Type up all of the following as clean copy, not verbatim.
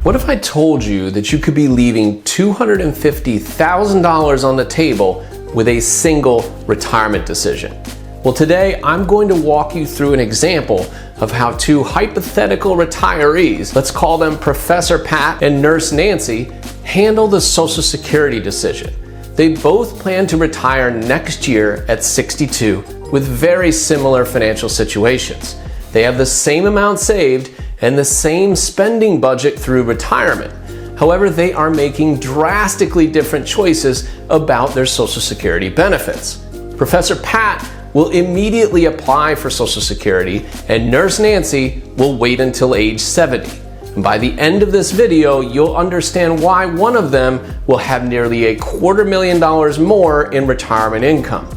What if I told you that you could be leaving $250,000 on the table with a single retirement decision? Well, today I'm going to walk you through an example of how two hypothetical retirees, let's call them Professor Pat and Nurse Nancy, handle the Social Security decision. They both plan to retire next year at 62 with very similar financial situations. They have the same amount saved and the same spending budget through retirement. However, they are making drastically different choices about their Social Security benefits. Professor Pat will immediately apply for Social Security, and Nurse Nancy will wait until age 70. And by the end of this video, you'll understand why one of them will have nearly $250,000 more in retirement income.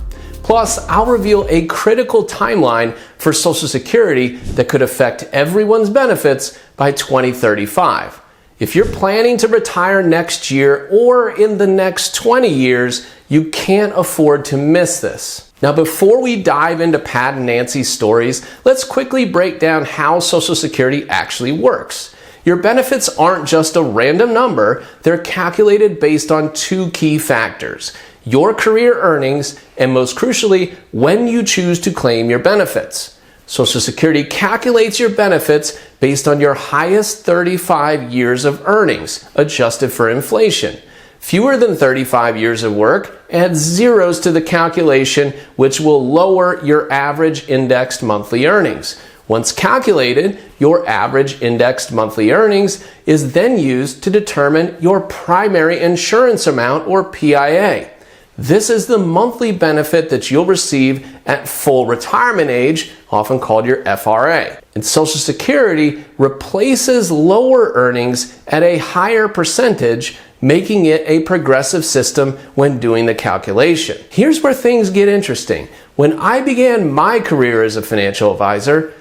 Plus, I'll reveal a critical timeline for Social Security that could affect everyone's benefits by 2035. If you're planning to retire next year or in the next 20 years, you can't afford to miss this. Now, before we dive into Pat and Nancy's stories, let's quickly break down how Social Security actually works. Your benefits aren't just a random number, they're calculated based on two key factors: your career earnings, and most crucially, when you choose to claim your benefits. Social Security calculates your benefits based on your highest 35 years of earnings, adjusted for inflation. Fewer than 35 years of work, add zeros to the calculation, which will lower your average indexed monthly earnings. Once calculated, your average indexed monthly earnings is then used to determine your primary insurance amount, or PIA. This is the monthly benefit that you'll receive at full retirement age, often called your FRA. And Social Security replaces lower earnings at a higher percentage, making it a progressive system when doing the calculation. Here's where things get interesting. When I began my career as a financial advisor,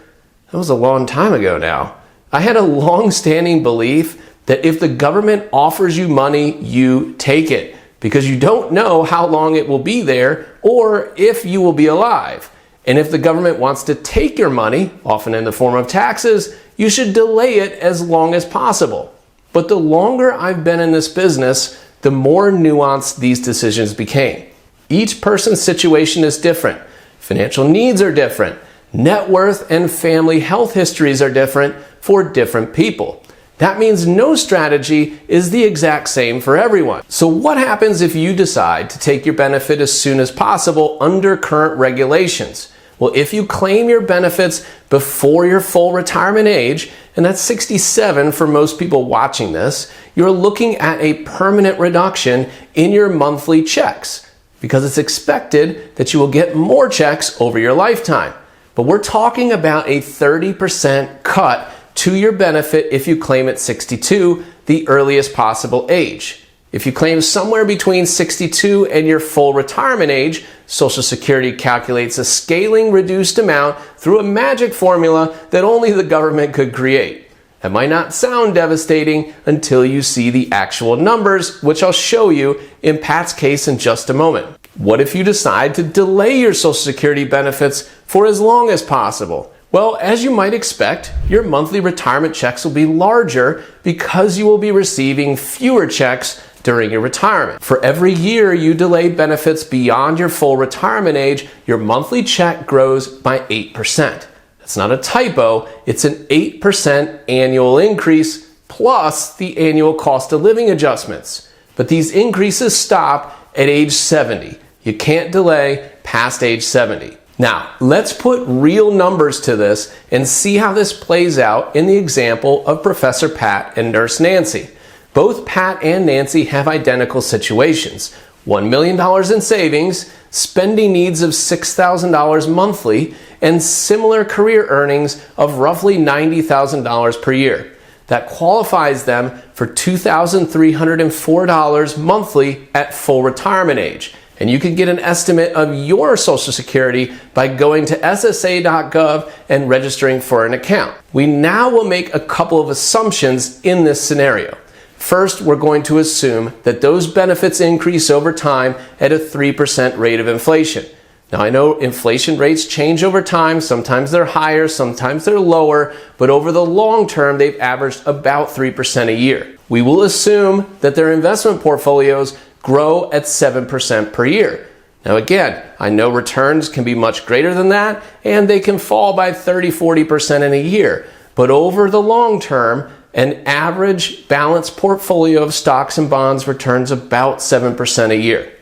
that was a long time ago now, I had a long-standing belief that if the government offers you money, you take it, because you don't know how long it will be there or if you will be alive. And if the government wants to take your money, often in the form of taxes, you should delay it as long as possible. But the longer I've been in this business, the more nuanced these decisions became. Each person's situation is different. Financial needs are different. Net worth and family health histories are different for different people. That means no strategy is the exact same for everyone. So what happens if you decide to take your benefit as soon as possible under current regulations? Well, if you claim your benefits before your full retirement age, and that's 67 for most people watching this, you're looking at a permanent reduction in your monthly checks, because it's expected that you will get more checks over your lifetime. But we're talking about a 30% cut to your benefit if you claim at 62, the earliest possible age. If you claim somewhere between 62 and your full retirement age, Social Security calculates a scaling reduced amount through a magic formula that only the government could create. That might not sound devastating until you see the actual numbers, which I'll show you in Pat's case in just a moment. What if you decide to delay your Social Security benefits for as long as possible? Well, as you might expect, your monthly retirement checks will be larger because you will be receiving fewer checks during your retirement. For every year you delay benefits beyond your full retirement age, your monthly check grows by 8%. That's not a typo, it's an 8% annual increase plus the annual cost of living adjustments. But these increases stop at age 70. You can't delay past age 70. Now, let's put real numbers to this and see how this plays out in the example of Professor Pat and Nurse Nancy. Both Pat and Nancy have identical situations: $1 million in savings, spending needs of $6,000 monthly, and similar career earnings of roughly $90,000 per year. That qualifies them for $2,304 monthly at full retirement age. And you can get an estimate of your Social Security by going to SSA.gov and registering for an account. We now will make a couple of assumptions in this scenario. First, we're going to assume that those benefits increase over time at a 3% rate of inflation. Now, I know inflation rates change over time. Sometimes they're higher, sometimes they're lower, but over the long term, they've averaged about 3% a year. We will assume that their investment portfolios grow at 7% per year. Now, again, I know returns can be much greater than that, and they can fall by 30-40% in a year. But over the long term, an average balanced portfolio of stocks and bonds returns about 7% a year.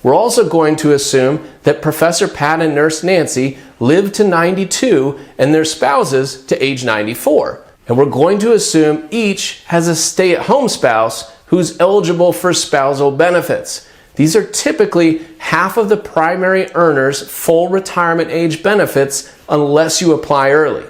We're also going to assume that Professor Pat and Nurse Nancy live to 92 and their spouses to age 94. And we're going to assume each has a stay-at-home spouse who's eligible for spousal benefits. These are typically half of the primary earner's full retirement age benefits unless you apply early.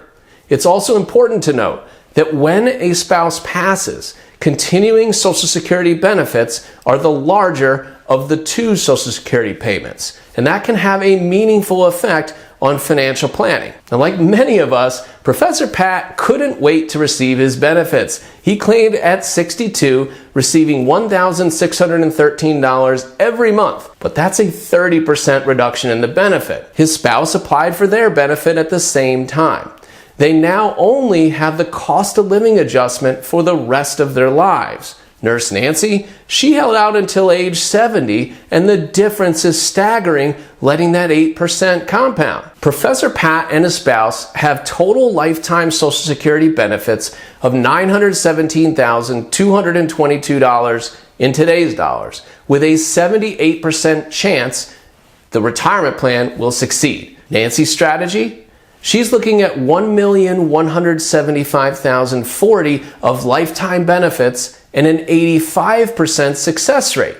It's also important to note that when a spouse passes, continuing Social Security benefits are the larger of the two Social Security payments, and that can have a meaningful effect on financial planning. Now, like many of us, Professor Pat couldn't wait to receive his benefits. He claimed at 62, receiving $1,613 every month, but that's a 30% reduction in the benefit. His spouse applied for their benefit at the same time. They now only have the cost of living adjustment for the rest of their lives. Nurse Nancy, she held out until age 70, and the difference is staggering, letting that 8% compound. Professor Pat and his spouse have total lifetime Social Security benefits of $917,222 in today's dollars, with a 78% chance the retirement plan will succeed. Nancy's strategy? She's looking at $1,175,040 of lifetime benefits and an 85% success rate.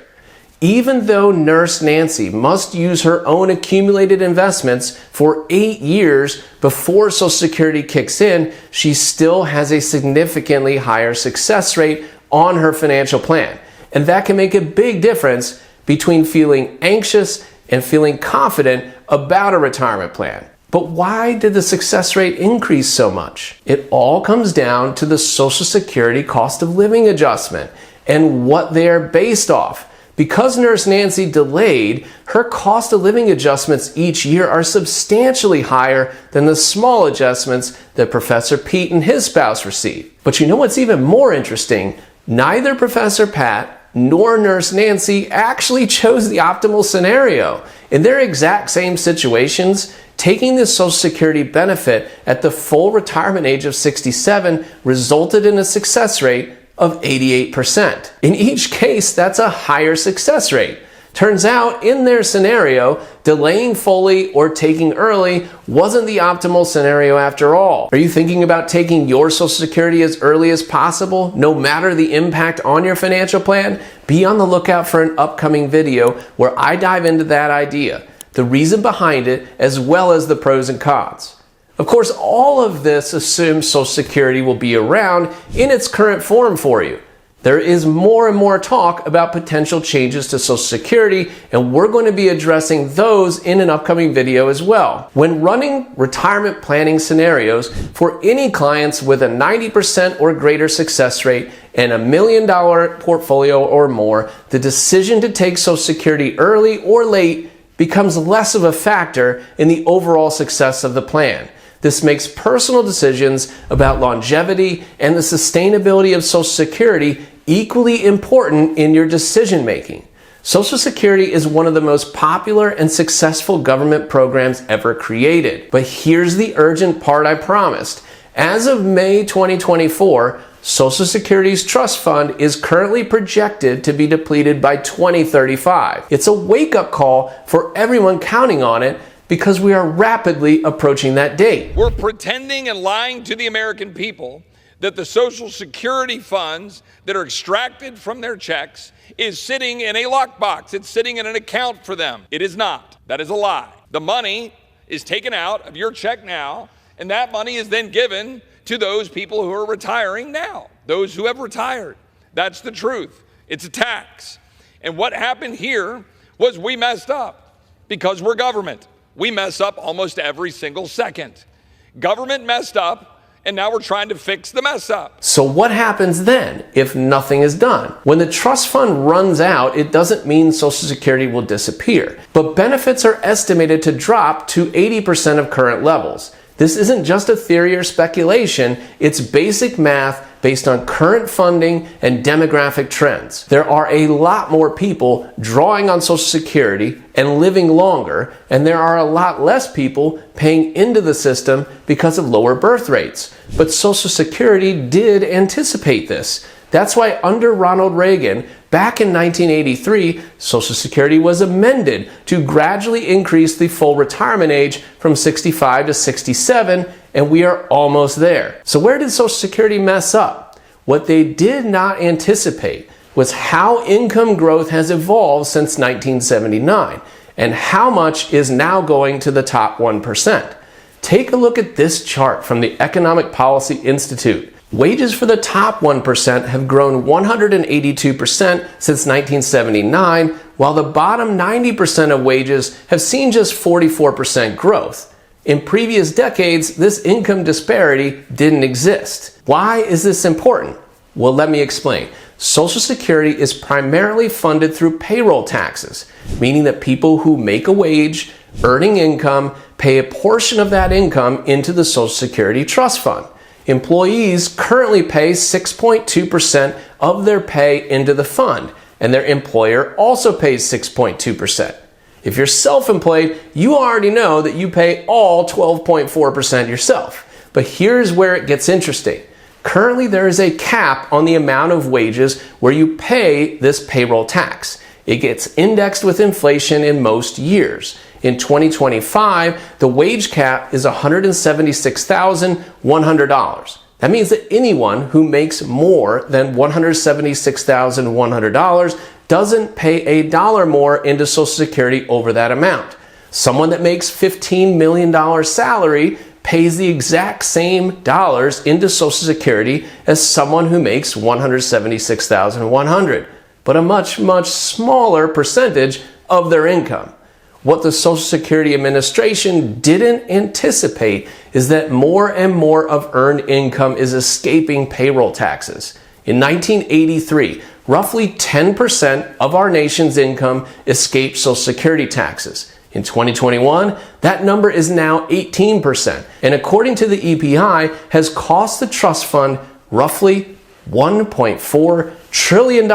Even though Nurse Nancy must use her own accumulated investments for 8 years before Social Security kicks in, she still has a significantly higher success rate on her financial plan. And that can make a big difference between feeling anxious and feeling confident about a retirement plan. But why did the success rate increase so much? It all comes down to the Social Security cost of living adjustment and what they are based off. Because Nurse Nancy delayed, her cost of living adjustments each year are substantially higher than the small adjustments that Professor Pete and his spouse receive. But you know what's even more interesting? Neither Professor Pat nor Nurse Nancy actually chose the optimal scenario. In their exact same situations, taking the Social Security benefit at the full retirement age of 67 resulted in a success rate of 88%. In each case, that's a higher success rate. Turns out, in their scenario, delaying fully or taking early wasn't the optimal scenario after all. Are you thinking about taking your Social Security as early as possible, no matter the impact on your financial plan? Be on the lookout for an upcoming video where I dive into that idea, the reason behind it, as well as the pros and cons. Of course, all of this assumes Social Security will be around in its current form for you. There is more and more talk about potential changes to Social Security, and we're going to be addressing those in an upcoming video as well. When running retirement planning scenarios for any clients with a 90% or greater success rate and $1 million portfolio or more, the decision to take Social Security early or late becomes less of a factor in the overall success of the plan. This makes personal decisions about longevity and the sustainability of Social Security equally important in your decision making. Social Security is one of the most popular and successful government programs ever created. But here's the urgent part I promised. As of May 2024, Social Security's trust fund is currently projected to be depleted by 2035. It's a wake-up call for everyone counting on it, because we are rapidly approaching that date. We're pretending and lying to the American people that the Social Security funds that are extracted from their checks is sitting in a lockbox. It's sitting in an account for them. It is not. That is a lie. The money is taken out of your check now, and that money is then given to those people who are retiring now, those who have retired. That's the truth. It's a tax. And what happened here was we messed up because we're government. We mess up almost every single second. Government messed up, and now we're trying to fix the mess up. So what happens then if nothing is done? When the trust fund runs out, it doesn't mean Social Security will disappear, but benefits are estimated to drop to 80% of current levels. This isn't just a theory or speculation, it's basic math based on current funding and demographic trends. There are a lot more people drawing on Social Security and living longer, and there are a lot less people paying into the system because of lower birth rates. But Social Security did anticipate this. That's why under Ronald Reagan, back in 1983, Social Security was amended to gradually increase the full retirement age from 65 to 67, and we are almost there. So where did Social Security mess up? What they did not anticipate was how income growth has evolved since 1979, and how much is now going to the top 1%. Take a look at this chart from the Economic Policy Institute. Wages for the top 1% have grown 182% since 1979, while the bottom 90% of wages have seen just 44% growth. In previous decades, this income disparity didn't exist. Why is this important? Well, let me explain. Social Security is primarily funded through payroll taxes, meaning that people who make a wage, earning income, pay a portion of that income into the Social Security Trust Fund. Employees currently pay 6.2% of their pay into the fund, and their employer also pays 6.2%. If you're self-employed, you already know that you pay all 12.4% yourself. But here's where it gets interesting. Currently, there is a cap on the amount of wages where you pay this payroll tax. It gets indexed with inflation in most years. In 2025, the wage cap is $176,100. That means that anyone who makes more than $176,100 doesn't pay a dollar more into Social Security over that amount. Someone that makes $15 million salary pays the exact same dollars into Social Security as someone who makes $176,100, but a much, much smaller percentage of their income. What the Social Security Administration didn't anticipate is that more and more of earned income is escaping payroll taxes. In 1983, roughly 10% of our nation's income escaped Social Security taxes. In 2021, that number is now 18%, and according to the EPI, has cost the trust fund roughly $1.4 trillion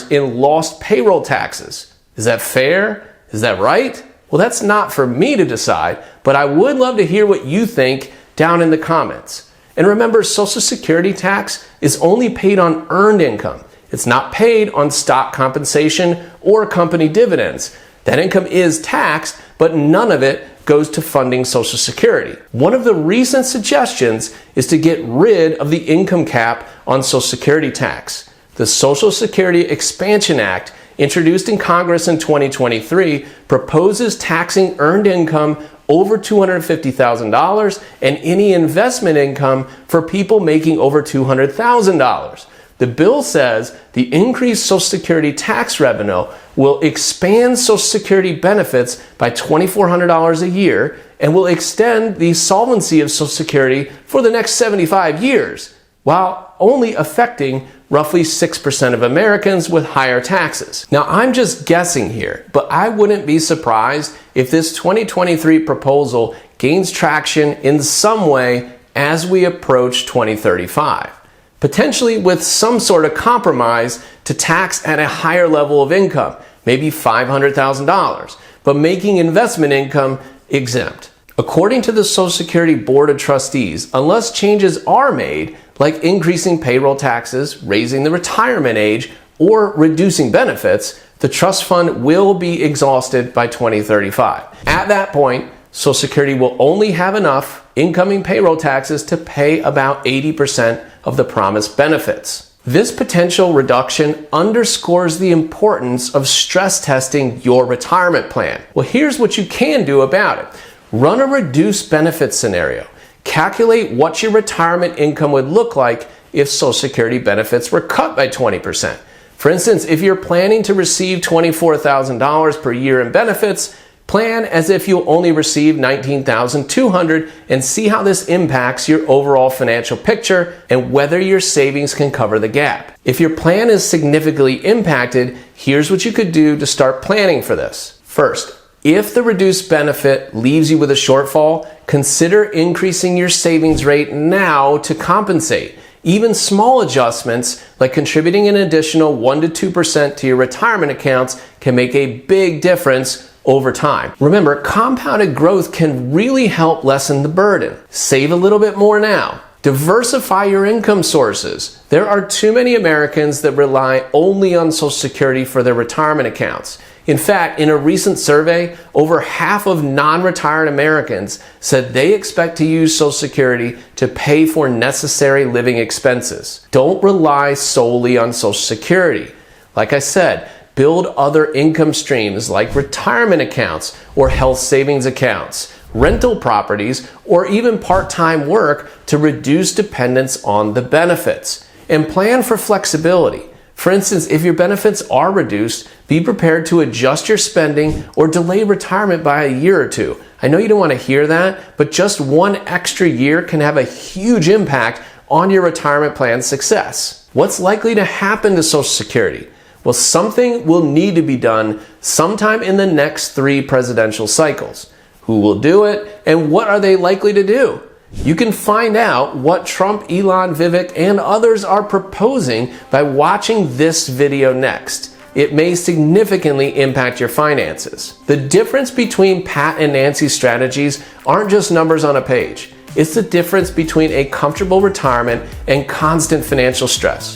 in lost payroll taxes. Is that fair? Is that right? Well, that's not for me to decide, but I would love to hear what you think down in the comments. And remember, Social Security tax is only paid on earned income. It's not paid on stock compensation or company dividends. That income is taxed, but none of it goes to funding Social Security. One of the recent suggestions is to get rid of the income cap on Social Security tax. The Social Security Expansion Act, introduced in Congress in 2023, proposes taxing earned income over $250,000 and any investment income for people making over $200,000. The bill says the increased Social Security tax revenue will expand Social Security benefits by $2,400 a year and will extend the solvency of Social Security for the next 75 years, while only affecting roughly 6% of Americans with higher taxes. Now, I'm just guessing here, but I wouldn't be surprised if this 2023 proposal gains traction in some way as we approach 2035. Potentially with some sort of compromise to tax at a higher level of income, maybe $500,000, but making investment income exempt. According to the Social Security Board of Trustees, unless changes are made, like increasing payroll taxes, raising the retirement age, or reducing benefits, the trust fund will be exhausted by 2035. At that point, Social Security will only have enough incoming payroll taxes to pay about 80% of the promised benefits. This potential reduction underscores the importance of stress testing your retirement plan. Well, here's what you can do about it. Run a reduced benefits scenario. Calculate what your retirement income would look like if Social Security benefits were cut by 20%. For instance, if you're planning to receive $24,000 per year in benefits, Plan as if you'll only receive $19,200 and see how this impacts your overall financial picture and whether your savings can cover the gap. If your plan is significantly impacted, here's what you could do to start planning for this. First, if the reduced benefit leaves you with a shortfall, consider increasing your savings rate now to compensate. Even small adjustments, like contributing an additional 1% to 2% to your retirement accounts, can make a big difference over time. Remember, compounded growth can really help lessen the burden. Save a little bit more now. Diversify your income sources. There are too many Americans that rely only on Social Security for their retirement accounts. In fact, in a recent survey, over half of non-retired Americans said they expect to use Social Security to pay for necessary living expenses. Don't rely solely on Social Security. Like I said, build other income streams like retirement accounts or health savings accounts, rental properties, or even part-time work to reduce dependence on the benefits. And plan for flexibility. For instance, if your benefits are reduced, be prepared to adjust your spending or delay retirement by a year or two. I know you don't want to hear that, but just one extra year can have a huge impact on your retirement plan's success. What's likely to happen to Social Security? Well, something will need to be done sometime in the next 3 presidential cycles. Who will do it, and what are they likely to do? You can find out what Trump, Elon, Vivek, and others are proposing by watching this video next. It may significantly impact your finances. The difference between Pat and Nancy's strategies aren't just numbers on a page. It's the difference between a comfortable retirement and constant financial stress.